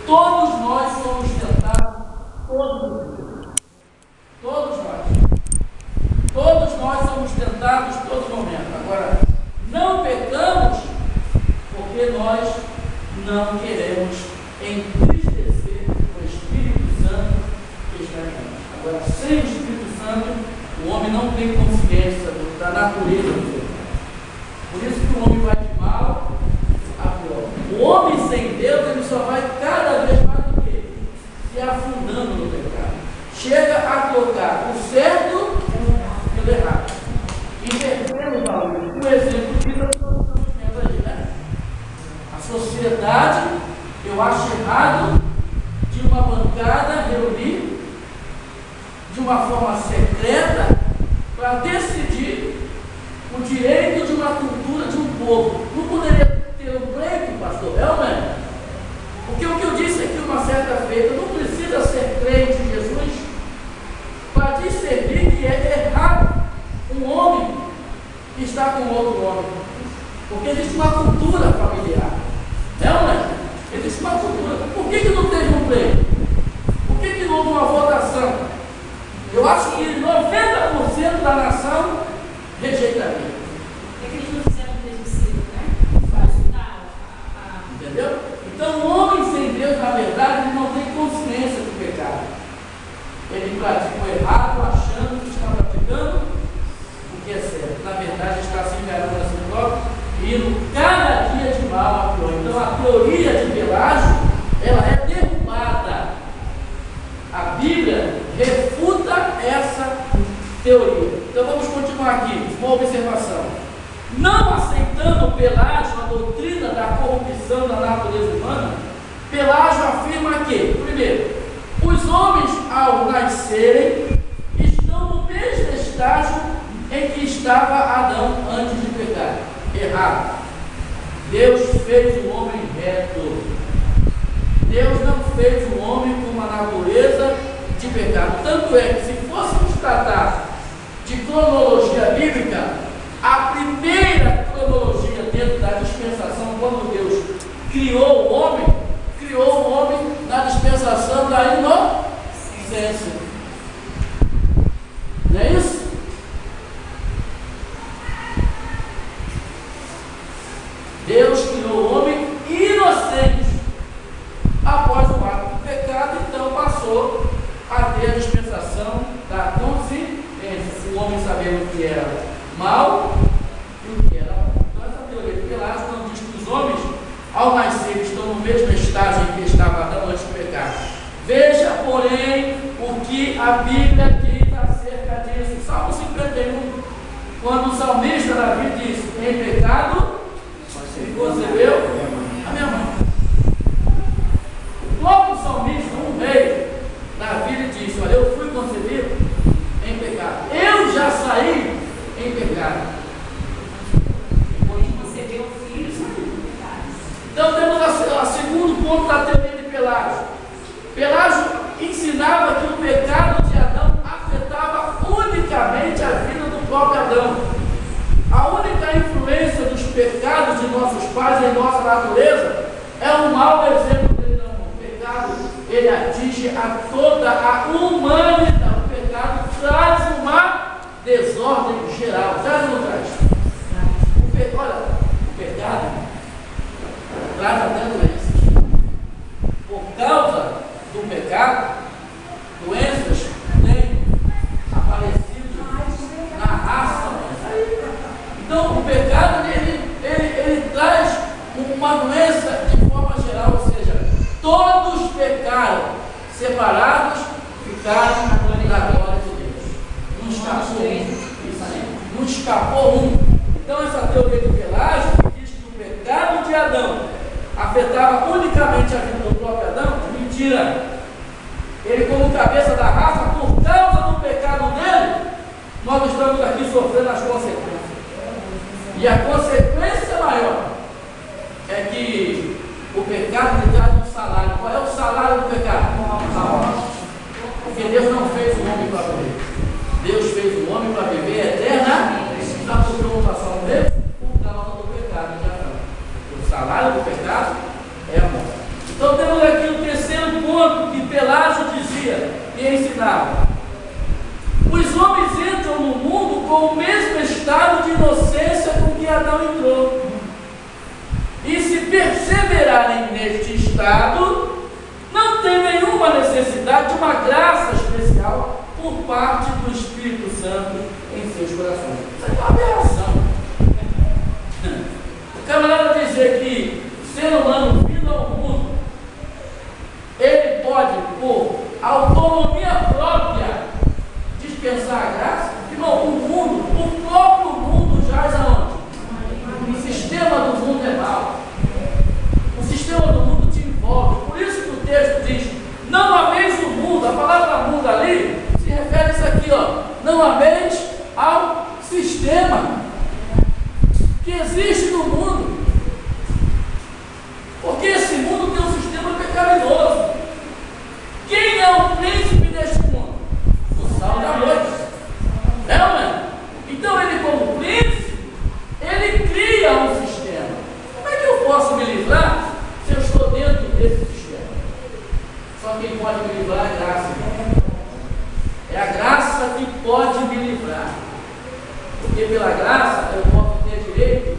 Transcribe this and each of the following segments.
Todos nós somos tentados todos os dias. Todos nós. Todos nós somos tentados todo momento. Agora, não pecamos porque nós não queremos entristecer o Espírito Santo que está em nós. Agora, sem o Espírito Santo, o homem não tem consciência da natureza do pecado. Por isso que o homem vai de mal a pior. O homem sem Deus, ele só vai cada vez mais do que se afundando no pecado. Chega a colocar o certo e o errado. Invertendo o valor. Um exemplo disso é o que nós estamos vendo aí, né? A sociedade, eu acho errado de uma bancada reunir de uma forma secreta para decidir o direito de uma cultura de um povo. Não poderia ter um pleito, pastor? É ou não é? Porque o que eu disse aqui uma certa feita, não precisa ser crente em Jesus para discernir que é errado um homem que está com outro homem. Porque existe uma cultura familiar. É ou não é? Existe uma cultura. Por que não teve um pleito? Por que não houve uma votação? Eu acho que 90% da nação rejeitaria. É que eles não fizeram o mesmo ciclo, né? Para ajudar Entendeu? Então, o homem sem Deus, na verdade, ele não tem consciência do pecado. Ele pratica o errado, achando que está praticando o que é certo. Na verdade, está se enganando a si próprio e indo cada dia de mal a pior. Então, a teoria de Pelágio, ela é derrubada. A Bíblia refuta essa teoria. Então vamos continuar aqui, uma observação. Não aceitando Pelágio a doutrina da corrupção da natureza humana, Pelágio afirma que, primeiro, os homens ao nascerem estão no mesmo estágio em que estava Adão antes de pecar. Errado. Deus fez o homem reto. Deus não fez o homem com uma natureza de pecado. Tanto é que, se fôssemos tratar de cronologia bíblica, a primeira cronologia dentro da dispensação, quando Deus criou o homem na dispensação da inocência. Não é isso? Deus criou o homem inocente. Após o ato do pecado, então passou a ter a dispensação da consciência. O homem sabendo o que era mal e o que era bom. Então, essa teoria de Pelágio não diz que os homens, ao nascer, estão no mesmo estágio em que estava Adão antes do pecado. Veja, porém, o que a Bíblia diz acerca disso. Salmo 51, quando o salmista Davi diz: em pecado se concebeu a minha mãe. Logo o salmista, um rei, Davi lhe disse: olha, eu fui concebido em pecado, eu já saí em pecado. Depois de conceber o filho, saiu em pecado. Então temos a segundo ponto da teoria de Pelágio. Pelágio ensinava que o pecado de Adão afetava unicamente a vida do próprio Adão. A única influência dos pecados de nossos pais em nossa natureza é um mau exemplo dele. Não, o pecado, ele atinge a toda a humanidade. O pecado traz uma desordem geral. Já não traz? Olha, o pecado traz até doenças. Por causa do pecado, doenças têm aparecido na raça humana. Então, o pecado, ele traz uma doença de forma geral, ou seja, todos pecaram, separados, ficaram na glória de Deus. Não escapou um. Não escapou um. Então, essa teoria de Pelágio diz que o pecado de Adão afetava unicamente a vida do próprio Adão. Mentira. Ele, como cabeça da raça, por causa do pecado dele, nós estamos aqui sofrendo as consequências. E a consequência maior é que o pecado lhe traz um salário. Qual é o salário do pecado? A morte. Porque Deus não fez o homem para viver. Deus fez o homem para viver eternamente. Sabe por que eu vou passar um mês? Por causa do pecado de Adão. O salário do pecado é a morte. Então temos aqui o terceiro ponto que Pelágio dizia e ensinava: os homens entram no mundo com o mesmo estado de inocência com que Adão entrou. E se perseverarem neste estado, não tem nenhuma necessidade de uma graça especial por parte do Espírito Santo em seus corações. Isso é uma aberração. O camarada dizer que o ser humano vindo ao mundo, ele pode, por autonomia própria, dispensar a graça. Irmão, o próprio mundo jaz aonde? O sistema do mundo é mau. O sistema do mundo te envolve. Por isso que o texto diz: não ameis o mundo. A palavra mundo ali se refere a isso aqui, ó. Não ameis ao sistema que existe no mundo. Porque esse mundo tem um sistema pecaminoso. Quem é o príncipe deste mundo? O sal da noite. É, mano? Então ele, como príncipe, ele cria um sistema. Como é que eu posso me livrar se eu estou dentro desse sistema? Só quem pode me livrar é a graça. É a graça que pode me livrar. Porque pela graça eu posso ter direito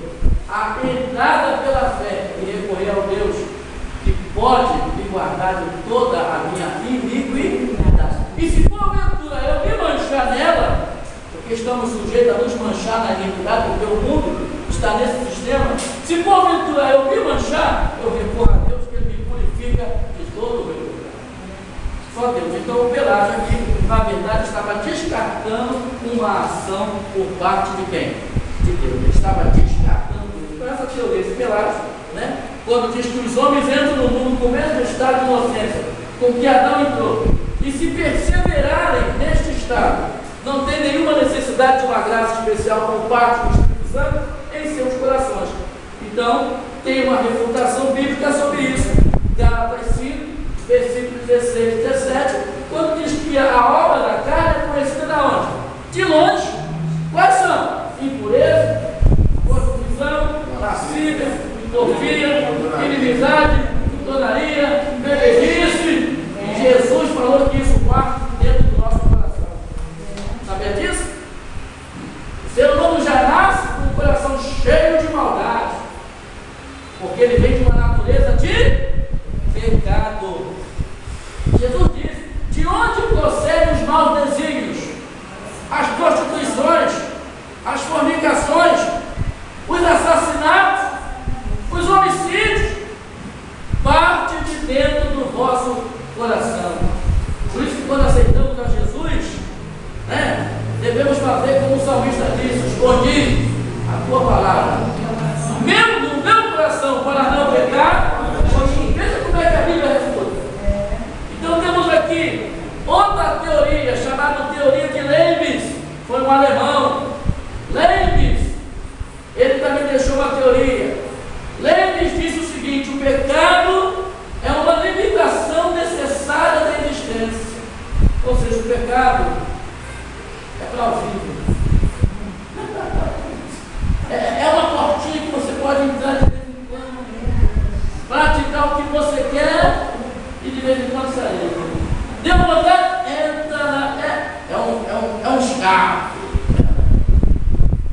à entrada pela fé e recorrer ao Deus que pode me guardar de toda a minha iniquidade. E se porventura eu me manchar nela, porque estamos sujeitos a nos manchar na iniquidade, porque o mundo está nesse sistema, se porventura eu me manchar, eu recorro a Deus que Ele me purifica de todo o meu pecado. Só Deus. Então o Pelágio aqui, na verdade, estava descartando uma ação por parte de quem? De Deus. Ele estava descartando isso. Com essa teoria, esse Pelágio, né? Quando diz que os homens entram no mundo com o mesmo estado de inocência com que Adão entrou, e se perseverarem neste estado, não tem nenhuma necessidade de uma graça especial por parte do Espírito Santo em seus corações. Então, tem uma refutação bíblica sobre isso. Gálatas 5, versículos 16 e 17, quando diz que a obra da carne é conhecida de onde? De longe. Quais são? Impureza, corrupção, lascívia, porfia, inimizade, glutonaria, bebedice. Jesus falou que isso parte dentro do nosso coração. Sabia disso? O ser humano já nasce com o coração cheio de maldade, porque ele vem de uma natureza de pecado. Jesus disse: de onde procedem os maus desígnios, as prostituições, as fornicações, os assassinatos, os homicídios? Parte de dentro do vosso coração. Por isso que quando aceitamos a Jesus, né, devemos fazer como o salmista disse: escondi a tua palavra no meu coração para não pecar. Veja como é que a Bíblia refuta. Então temos aqui outra teoria, chamada teoria de Leibniz. Foi um alemão. Leibniz, ele também deixou uma teoria. Leibniz disse o seguinte: o pecado é uma limitação necessária da existência. Ou seja, o pecado é plausível. É uma portinha que você pode entrar de vez em quando, praticar o que você quer e de vez em quando sair. Deu vontade? Entra é um escape.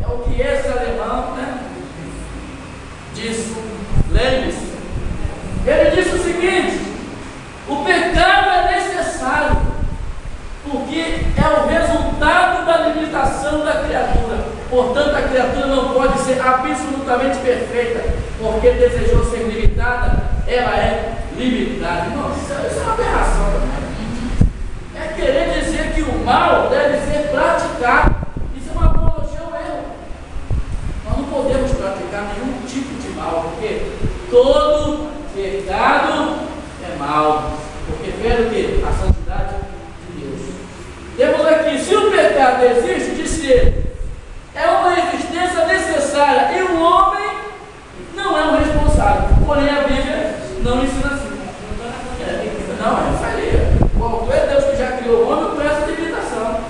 É o que esse alemão, né, disse. Leibniz. Ele disse o seguinte: o pecado é necessário, porque é o resultado da limitação da criatura. Portanto, a criatura não pode ser absolutamente perfeita, porque desejou ser limitada, ela é limitada. Não, isso é uma aberração também. É querer dizer que o mal deve ser praticado. Isso é uma apologia ao erro. Nós não podemos praticar nenhum tipo de mal, porque todo pecado é mal, porque fere o quê? A santidade de Deus. Temos aqui: se o pecado existe, disse ele, é uma existência necessária, e o homem não é um responsável. Porém, a Bíblia não ensina assim. Não, é isso aí. O autor é Deus que já criou o homem com essa limitação.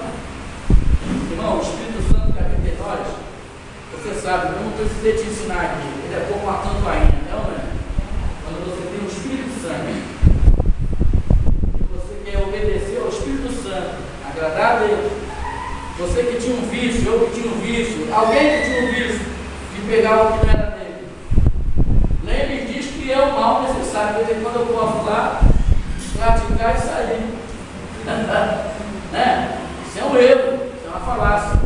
Irmão, o Espírito Santo que habita em nós, você sabe, eu não precisei te ensinar aqui, ele é como uma campainha, não é? Quando você tem o Espírito Santo, vício, alguém que tinha um vício de pegar o que não era dele. Lembre diz que é o mal necessário, porque quando eu posso lá praticar e sair. Né? Isso é um erro, isso é uma falácia.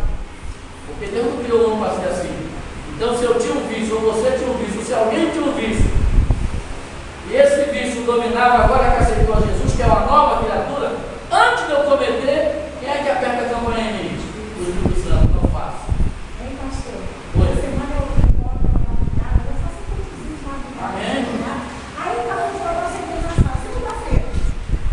Porque Deus não criou o homem para ser assim. Então, se eu tinha um vício, ou você tinha um vício, se alguém tinha um vício, e esse vício dominava agora que aceitou a Jesus, que é uma nova criatura, antes de eu cometer, quem é que aperta a campanha em mim? O Espírito Santo, não faço. Ei, pastor. Oi. Semana eu faço cursozinho lá. Amém. Aí acabou de falar segunda-feira.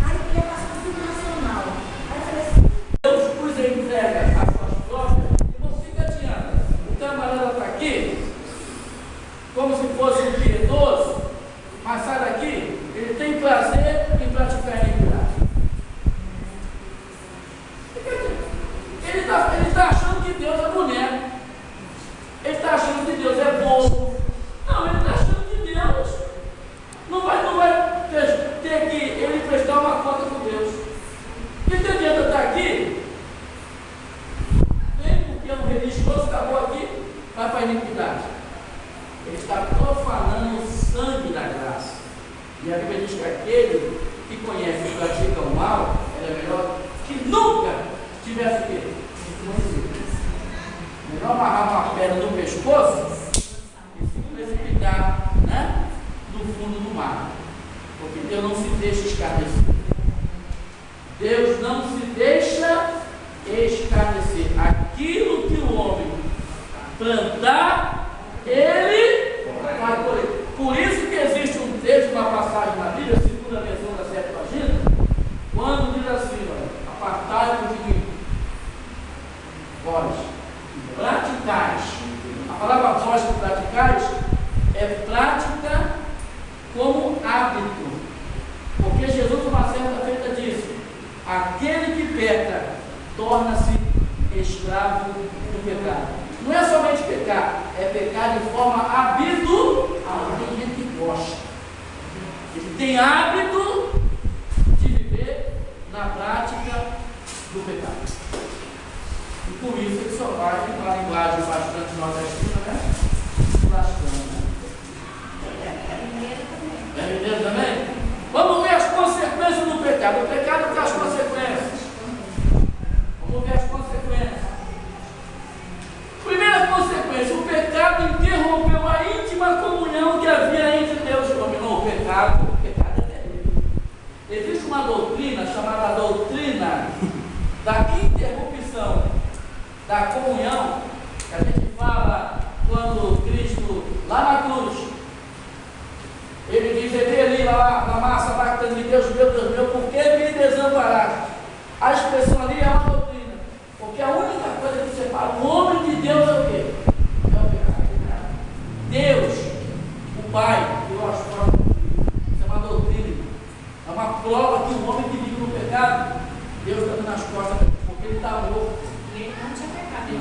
Aí eu ia passar no Filme Nacional. Aí eu falei assim, Deus vos entrega as suas próprias e não fica adiante. O camarada está aqui, como se fosse um piedoso, mas sai daqui, ele tem prazer em praticar a iniquidade. Ele está achando que Deus é boneco. Ele está achando que Deus é bobo. Não, ele está achando que Deus não vai ter que ele prestar uma conta com Deus. E não adianta estar aqui, vem porque é um religioso, acabou aqui, vai para a iniquidade. Ele está profanando o sangue da graça. E a Bíblia diz que aquele que conhece e pratica o mal, ele é melhor que nunca tivesse o quê? Melhor amarrar uma pedra no pescoço e se precipitar, né, no fundo do mar. Porque Deus não se deixa escarnecer. Deus não se deixa escarnecer. Aquilo que o homem plantar, ele vai colher. Por isso que existe um texto, uma passagem na Bíblia, segunda versão da Septuaginta, quando diz assim, apartai-vos de mim, vós, praticais. A palavra vós que praticais é prática como hábito. Porque Jesus, uma certa feita, disse: aquele que peca torna-se escravo do pecado. Não é somente pecar, é pecar de forma habitual. Tem gente que gosta. Ele tem hábito de viver na prática do pecado. E por isso ele só vai, com uma linguagem bastante nordestina, né? Lascando, né? É mineiro também? Vamos ver as consequências do pecado. O pecado traz consequências. Vamos ver as consequências. Primeira consequência: o pecado interrompeu a íntima comunhão que havia entre Deus e o homem. Não, o pecado é terrível. Existe uma doutrina chamada doutrina da interrupção da comunhão, que a gente fala quando Cristo, lá na cruz, ele diz: ali na massa bactana de Deus meu, por que me desamparaste? A expressão ali é uma doutrina, porque a única coisa que separa o homem de Deus é o quê? É o pecado. Deus, o Pai, deu as formas do Filho. Isso é uma doutrina, é uma prova que o homem que vive no pecado, Deus está dando as costas, porque ele está morto. ele não tinha pecado.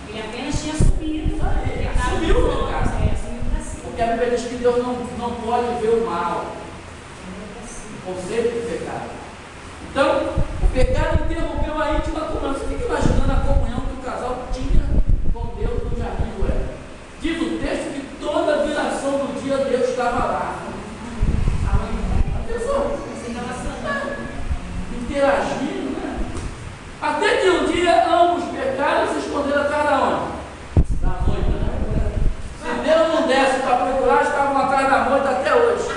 Ele apenas tinha subido. Subiu o pecado. Subiu para cima. Porque a Bíblia diz que Deus não pode ver o mal, o conceito de pecado. Então, o pecado interrompeu a íntima comunhão. Você fica imaginando a comunhão que o casal tinha com Deus no jardim do Éden. Diz o texto que toda a viração do dia Deus estava lá. A pessoa interagindo, né? Até que um dia ambos pecaram e se esconderam atrás da onde? Da moita, né? Se Deus não desse para procurar, estavam atrás da moita até hoje.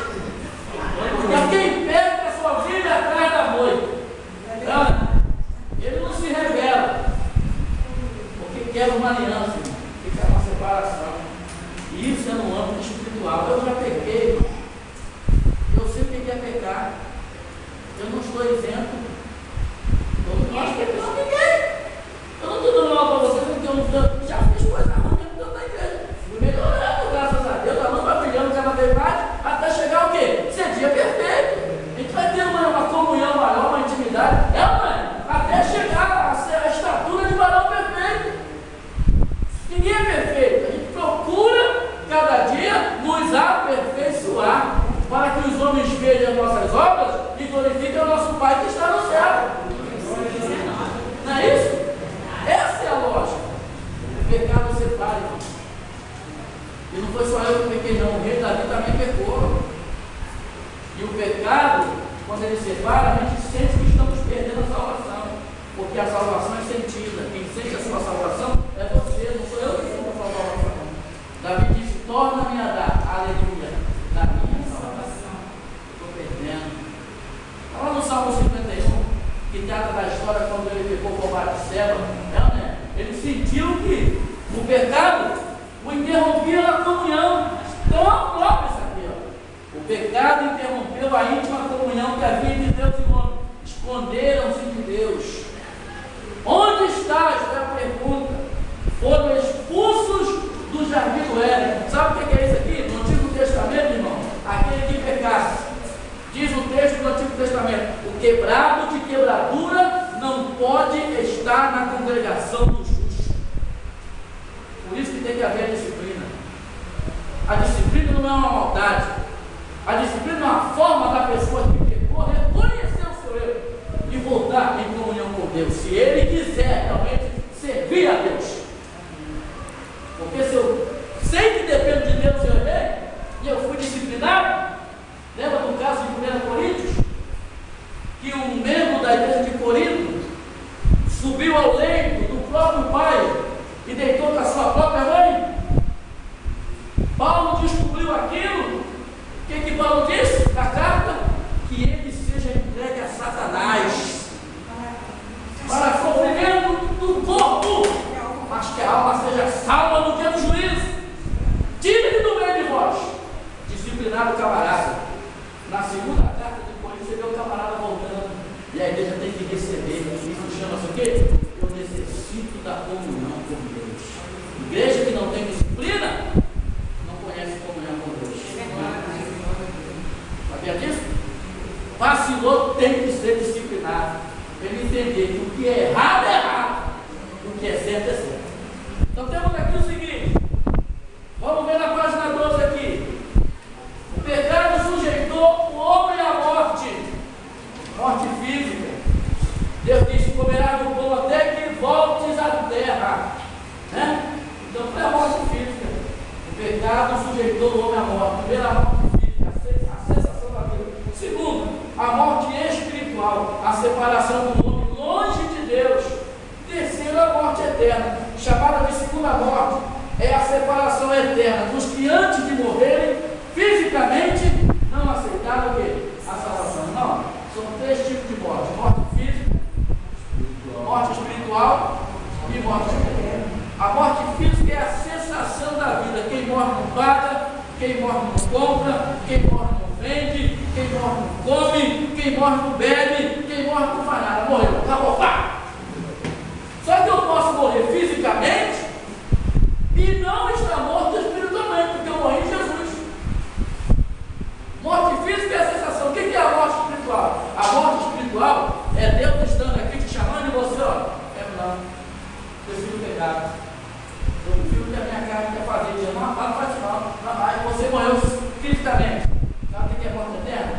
Porque quem peca só vive atrás da moita. Então, ele não se revela. Porque quer uma aliança, que quer uma separação. E isso é no âmbito espiritual. Eu já pequei, eu sei o que é pecar. Eu não estou isento. Todos nós pecamos, ninguém. Eu não estou dando mal para vocês, porque eu já fiz coisa ruim dentro da igreja. Fui melhorando, graças a Deus, a luz vai brilhando cada vez mais, até chegar o quê? Ser dia perfeito. A gente vai ter uma comunhão maior, uma intimidade. Mãe, até chegar a estatura de varão perfeito. Ninguém é perfeito. A gente procura cada dia nos aperfeiçoar, para que os homens vejam as nossas obras e glorifiquem o nosso Pai que está no céu. Não é isso? Essa é a lógica. O pecado foi só eu que pequei, não. O rei Davi também pecou. E o pecado, quando ele separa, a gente sente que estamos perdendo a salvação. Porque a salvação é sentida. Quem sente a sua salvação é você, não sou eu que sinto a sua salvação. Davi disse: torna-me a dar, aleluia, da minha salvação. Estou perdendo. Está lá no Salmo 51, que trata da história quando ele pecou com Batseba, né? Ele sentiu que o pecado o interrompia na comunhão. Tão próprio isso aqui, ó. O pecado interrompeu a íntima comunhão que havia entre Deus e o homem. Esconderam-se de Deus. Onde estás? É a pergunta. Foram expulsos do jardim do Éden. Sabe o que é isso aqui? No Antigo Testamento, irmão, aquele que pecasse. Diz o texto do Antigo Testamento: o quebrado de quebradura não pode estar na congregação do justo. Por isso que tem que haver disciplina. A disciplina não é uma maldade. A disciplina é uma forma da pessoa que pecou reconhecer o seu erro e voltar em comunhão com Deus, se ele quiser realmente servir a Deus. Porque se eu sei que dependo de Deus, eu errei e eu fui disciplinado. Lembra do caso de 1 Coríntios? Que um membro da igreja de Corinto subiu ao leito do próprio pai e deitou com a sua própria mãe. Paulo descobriu aquilo. O que Paulo disse na carta? Que ele seja entregue a Satanás para sofrimento do corpo, mas que a alma seja salva no dia do juízo. Tire-me do meio de vós. Disciplinar o camarada. Na segunda carta de Coríntios, você vê o camarada voltando e a igreja tem que receber. Isso chama-se o quê? Eu necessito da comunhão com Deus. Igreja que não tem disciplina não conhece comunhão com Deus. Sabia disso? Vacilou, tem que ser disciplinado. Ele entender que o que é errado é errado, o que é certo é certo. Então temos aqui o seguinte. Vamos ver na página 12 aqui. O pecado sujeitou o homem à morte. Morte física. Deus disse: comerás do pão até que voltes à terra. Né? Então foi a morte física. O pecado sujeitou o homem à morte. Primeiro, a morte física, a cessação da vida. Segundo, a morte espiritual, a separação do homem longe de Deus. Terceiro, a morte eterna, chamada de segunda morte, é a separação eterna dos que antes de morrerem fisicamente não aceitaram o quê? A salvação. Não, são três tipos de morte: morte física, morte espiritual e morte eterna. A morte física é a cessação da vida. Quem morre não paga, quem morre não compra, quem morre não vende, quem morre não come, quem morre não bebe, quem morre não faz nada. Morreu, acabou, pá! Só que eu posso morrer fisicamente e não estar morto espiritualmente, porque eu morri em Jesus. Morte física é a sensação. O que é a morte espiritual? A morte espiritual é Deus estando aqui te chamando e você, ó, não, prefiro pegar. Eu prefiro que a minha carne quer fazer. Não faz não. Aí você morreu fisicamente. Sabe o que é morte eterna?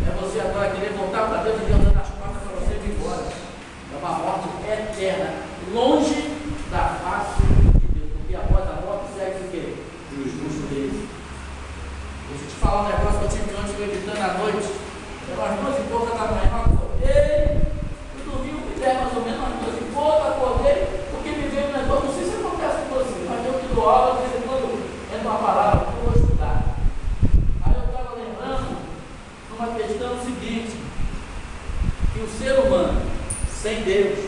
É você agora querer voltar para Deus e Deus dando as portas para você vir embora. É uma morte eterna, longe da face de Deus, porque após a morte segue o quê? Os justos deles. Deixa eu te falar um negócio que eu tive ontem meditando à noite. Era umas 2h30 da manhã, eu acordei. Eu dormi 1h10 mais ou menos, umas 2h30, acordei, porque me veio um negócio, não sei se acontece com você, mas eu que dou aula, de vez em quando entra uma palavra que eu vou estudar. Aí eu estava lembrando de uma questão seguinte: que o ser humano, sem Deus,